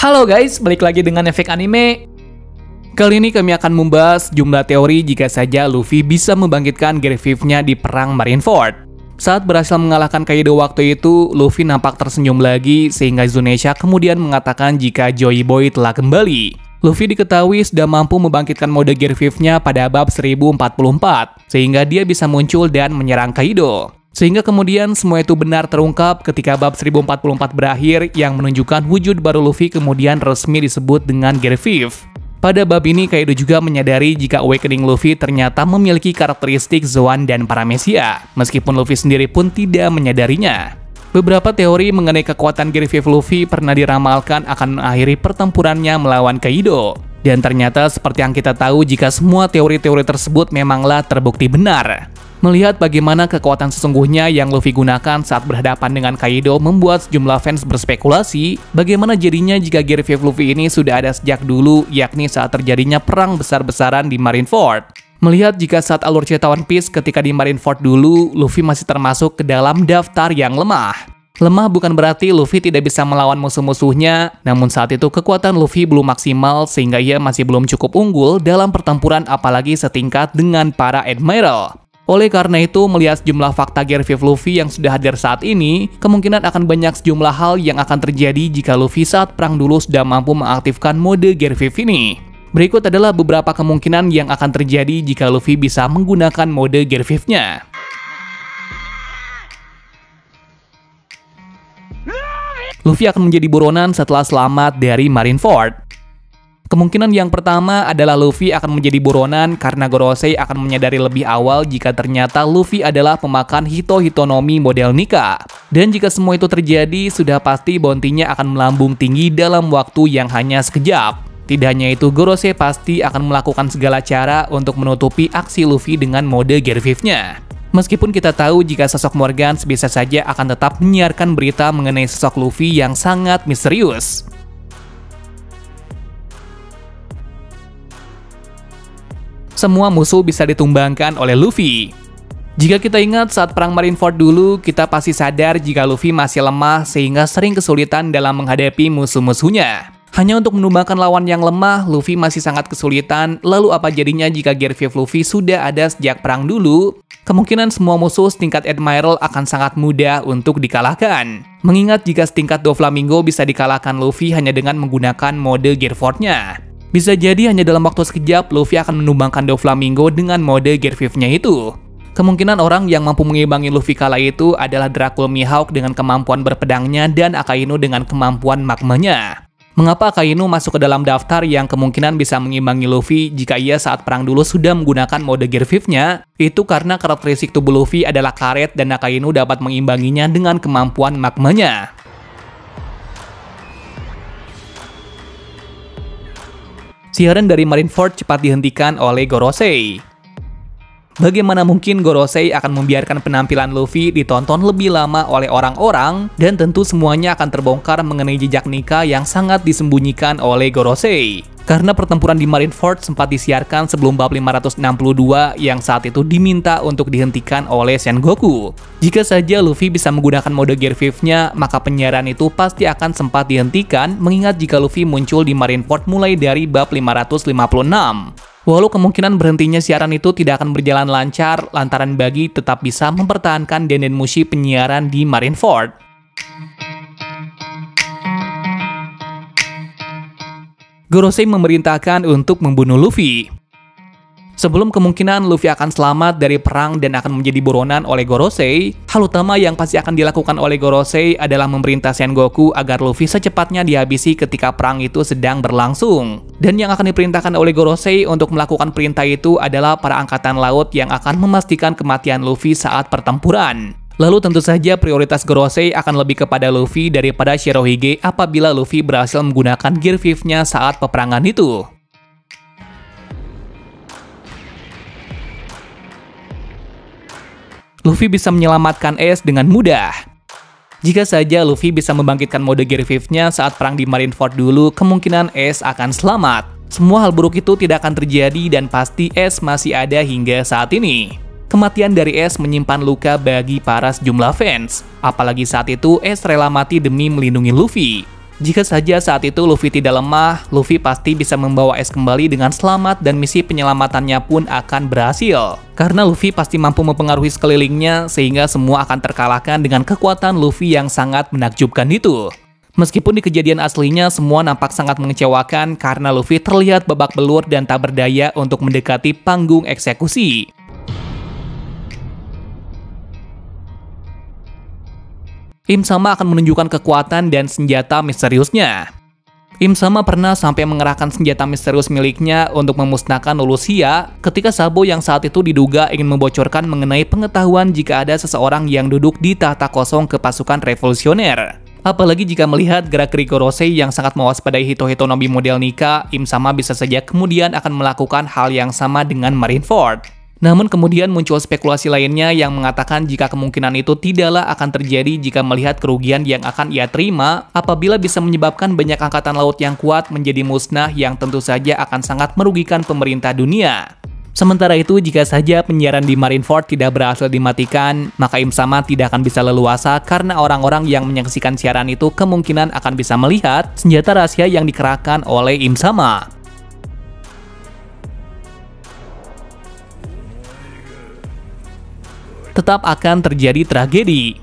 Halo guys, balik lagi dengan Efek Anime. Kali ini kami akan membahas jumlah teori jika saja Luffy bisa membangkitkan Gear 5-nya di perang Marineford. Saat berhasil mengalahkan Kaido waktu itu, Luffy nampak tersenyum lagi sehingga Zunisha kemudian mengatakan jika Joy Boy telah kembali. Luffy diketahui sudah mampu membangkitkan mode Gear 5-nya pada bab 1044, sehingga dia bisa muncul dan menyerang Kaido. Sehingga kemudian semua itu benar terungkap ketika bab 1044 berakhir yang menunjukkan wujud baru Luffy kemudian resmi disebut dengan Gear 5. Pada bab ini Kaido juga menyadari jika Awakening Luffy ternyata memiliki karakteristik Zoan dan Paramecia, meskipun Luffy sendiri pun tidak menyadarinya. Beberapa teori mengenai kekuatan Gear 5 Luffy pernah diramalkan akan mengakhiri pertempurannya melawan Kaido. Dan ternyata seperti yang kita tahu jika semua teori-teori tersebut memanglah terbukti benar. Melihat bagaimana kekuatan sesungguhnya yang Luffy gunakan saat berhadapan dengan Kaido membuat sejumlah fans berspekulasi bagaimana jadinya jika Gear 5 Luffy ini sudah ada sejak dulu, yakni saat terjadinya perang besar-besaran di Marineford. Melihat jika saat alur cerita One Piece ketika di Marineford dulu, Luffy masih termasuk ke dalam daftar yang lemah. Lemah bukan berarti Luffy tidak bisa melawan musuh-musuhnya, namun saat itu kekuatan Luffy belum maksimal sehingga ia masih belum cukup unggul dalam pertempuran apalagi setingkat dengan para Admiral. Oleh karena itu, melihat sejumlah fakta Gear 5 Luffy yang sudah hadir saat ini, kemungkinan akan banyak sejumlah hal yang akan terjadi jika Luffy saat perang dulu sudah mampu mengaktifkan mode Gear 5 ini. Berikut adalah beberapa kemungkinan yang akan terjadi jika Luffy bisa menggunakan mode Gear 5-nya. Luffy akan menjadi buronan setelah selamat dari Marineford. Kemungkinan yang pertama adalah Luffy akan menjadi buronan karena Gorosei akan menyadari lebih awal jika ternyata Luffy adalah pemakan Hito-Hitonomi model Nika. Dan jika semua itu terjadi, sudah pasti bounty-nya akan melambung tinggi dalam waktu yang hanya sekejap. Tidak hanya itu, Gorosei pasti akan melakukan segala cara untuk menutupi aksi Luffy dengan mode Gear 5-nya. Meskipun kita tahu jika sosok Morgans bisa saja akan tetap menyiarkan berita mengenai sosok Luffy yang sangat misterius. Semua musuh bisa ditumbangkan oleh Luffy. Jika kita ingat saat perang Marineford dulu, kita pasti sadar jika Luffy masih lemah sehingga sering kesulitan dalam menghadapi musuh-musuhnya. Hanya untuk menumbangkan lawan yang lemah, Luffy masih sangat kesulitan. Lalu apa jadinya jika Gear 5 Luffy sudah ada sejak perang dulu? Kemungkinan semua musuh setingkat Admiral akan sangat mudah untuk dikalahkan. Mengingat jika setingkat Doflamingo bisa dikalahkan Luffy hanya dengan menggunakan mode Gear 4-nya. Bisa jadi hanya dalam waktu sekejap Luffy akan menumbangkan Doflamingo dengan mode Gear 5-nya itu. Kemungkinan orang yang mampu mengimbangi Luffy kala itu adalah Dracul Mihawk dengan kemampuan berpedangnya dan Akainu dengan kemampuan magmanya. Mengapa Akainu masuk ke dalam daftar yang kemungkinan bisa mengimbangi Luffy jika ia saat perang dulu sudah menggunakan mode Gear 5-nya? Itu karena karakteristik tubuh Luffy adalah karet dan Akainu dapat mengimbanginya dengan kemampuan magmanya. Siaran dari Marineford cepat dihentikan oleh Gorosei. Bagaimana mungkin Gorosei akan membiarkan penampilan Luffy ditonton lebih lama oleh orang-orang dan tentu semuanya akan terbongkar mengenai jejak Nika yang sangat disembunyikan oleh Gorosei. Karena pertempuran di Marineford sempat disiarkan sebelum bab 562 yang saat itu diminta untuk dihentikan oleh Sengoku. Jika saja Luffy bisa menggunakan mode Gear 5-nya, maka penyiaran itu pasti akan sempat dihentikan mengingat jika Luffy muncul di Marineford mulai dari bab 556. Walau kemungkinan berhentinya siaran itu tidak akan berjalan lancar lantaran Buggy tetap bisa mempertahankan Dendenmushi penyiaran di Marineford. Gorosei memerintahkan untuk membunuh Luffy. Sebelum kemungkinan Luffy akan selamat dari perang dan akan menjadi buronan oleh Gorosei, hal utama yang pasti akan dilakukan oleh Gorosei adalah memerintah Sengoku agar Luffy secepatnya dihabisi ketika perang itu sedang berlangsung. Dan yang akan diperintahkan oleh Gorosei untuk melakukan perintah itu adalah para angkatan laut yang akan memastikan kematian Luffy saat pertempuran. Lalu tentu saja prioritas Gorosei akan lebih kepada Luffy daripada Shirohige apabila Luffy berhasil menggunakan Gear 5-nya saat peperangan itu. Luffy bisa menyelamatkan Ace dengan mudah. Jika saja Luffy bisa membangkitkan mode Gear 5-nya saat perang di Marineford dulu, kemungkinan Ace akan selamat. Semua hal buruk itu tidak akan terjadi dan pasti Ace masih ada hingga saat ini. Kematian dari Ace menyimpan luka bagi para sejumlah fans. Apalagi saat itu Ace rela mati demi melindungi Luffy. Jika saja saat itu Luffy tidak lemah, Luffy pasti bisa membawa es kembali dengan selamat dan misi penyelamatannya pun akan berhasil. Karena Luffy pasti mampu mempengaruhi sekelilingnya sehingga semua akan terkalahkan dengan kekuatan Luffy yang sangat menakjubkan itu. Meskipun di kejadian aslinya semua nampak sangat mengecewakan karena Luffy terlihat babak belur dan tak berdaya untuk mendekati panggung eksekusi. Im Sama akan menunjukkan kekuatan dan senjata misteriusnya. Im Sama pernah sampai mengerahkan senjata misterius miliknya untuk memusnahkan Lulusia ketika Sabo yang saat itu diduga ingin membocorkan mengenai pengetahuan jika ada seseorang yang duduk di tahta kosong ke pasukan revolusioner. Apalagi jika melihat gerak-gerik Gorosei yang sangat mewaspadai Hito-Hitonobi model Nika, Im Sama bisa saja kemudian akan melakukan hal yang sama dengan Marineford. Namun kemudian muncul spekulasi lainnya yang mengatakan jika kemungkinan itu tidaklah akan terjadi jika melihat kerugian yang akan ia terima apabila bisa menyebabkan banyak angkatan laut yang kuat menjadi musnah yang tentu saja akan sangat merugikan pemerintah dunia. Sementara itu, jika saja penyiaran di Marineford tidak berhasil dimatikan, maka Im Sama tidak akan bisa leluasa karena orang-orang yang menyaksikan siaran itu kemungkinan akan bisa melihat senjata rahasia yang dikerahkan oleh Im Sama. Tetap akan terjadi tragedi.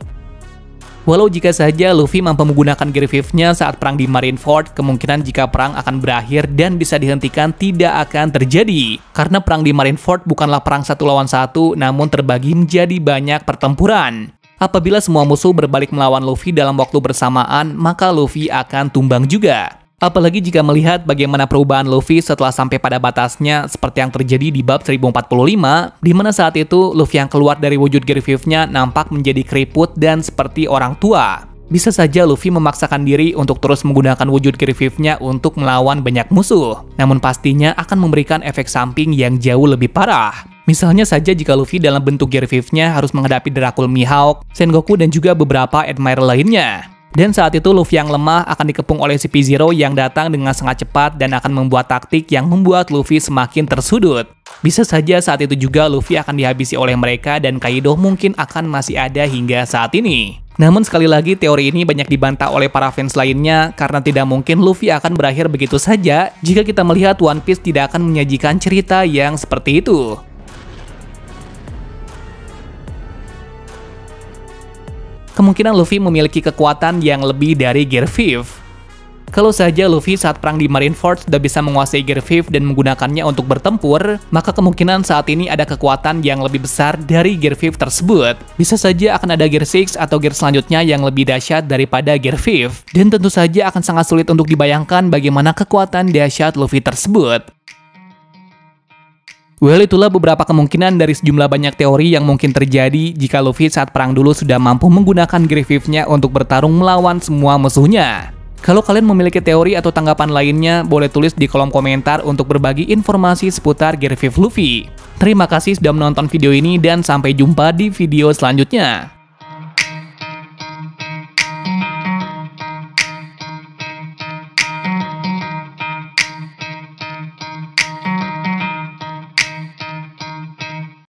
Walau jika saja Luffy mampu menggunakan Gear 5-nya saat perang di Marineford, kemungkinan jika perang akan berakhir dan bisa dihentikan tidak akan terjadi. Karena perang di Marineford bukanlah perang 1 lawan 1, namun terbagi menjadi banyak pertempuran. Apabila semua musuh berbalik melawan Luffy dalam waktu bersamaan, maka Luffy akan tumbang juga. Apalagi jika melihat bagaimana perubahan Luffy setelah sampai pada batasnya seperti yang terjadi di bab 1045, di mana saat itu Luffy yang keluar dari wujud Gear 5-nya nampak menjadi keriput dan seperti orang tua. Bisa saja Luffy memaksakan diri untuk terus menggunakan wujud Gear 5-nya untuk melawan banyak musuh, namun pastinya akan memberikan efek samping yang jauh lebih parah. Misalnya saja jika Luffy dalam bentuk Gear 5-nya harus menghadapi Dracul Mihawk, Sengoku dan juga beberapa Admiral lainnya. Dan saat itu Luffy yang lemah akan dikepung oleh CP0 yang datang dengan sangat cepat dan akan membuat taktik yang membuat Luffy semakin tersudut. Bisa saja saat itu juga Luffy akan dihabisi oleh mereka dan Kaido mungkin akan masih ada hingga saat ini. Namun sekali lagi teori ini banyak dibantah oleh para fans lainnya karena tidak mungkin Luffy akan berakhir begitu saja jika kita melihat One Piece tidak akan menyajikan cerita yang seperti itu. Kemungkinan Luffy memiliki kekuatan yang lebih dari Gear 5. Kalau saja Luffy saat perang di Marineford sudah bisa menguasai Gear 5 dan menggunakannya untuk bertempur, maka kemungkinan saat ini ada kekuatan yang lebih besar dari Gear 5 tersebut. Bisa saja akan ada Gear 6 atau Gear selanjutnya yang lebih dahsyat daripada Gear 5. Dan tentu saja akan sangat sulit untuk dibayangkan bagaimana kekuatan dahsyat Luffy tersebut. Well, itulah beberapa kemungkinan dari sejumlah banyak teori yang mungkin terjadi jika Luffy saat perang dulu sudah mampu menggunakan Gear 5-nya untuk bertarung melawan semua musuhnya. Kalau kalian memiliki teori atau tanggapan lainnya, boleh tulis di kolom komentar untuk berbagi informasi seputar Gear 5 Luffy. Terima kasih sudah menonton video ini dan sampai jumpa di video selanjutnya.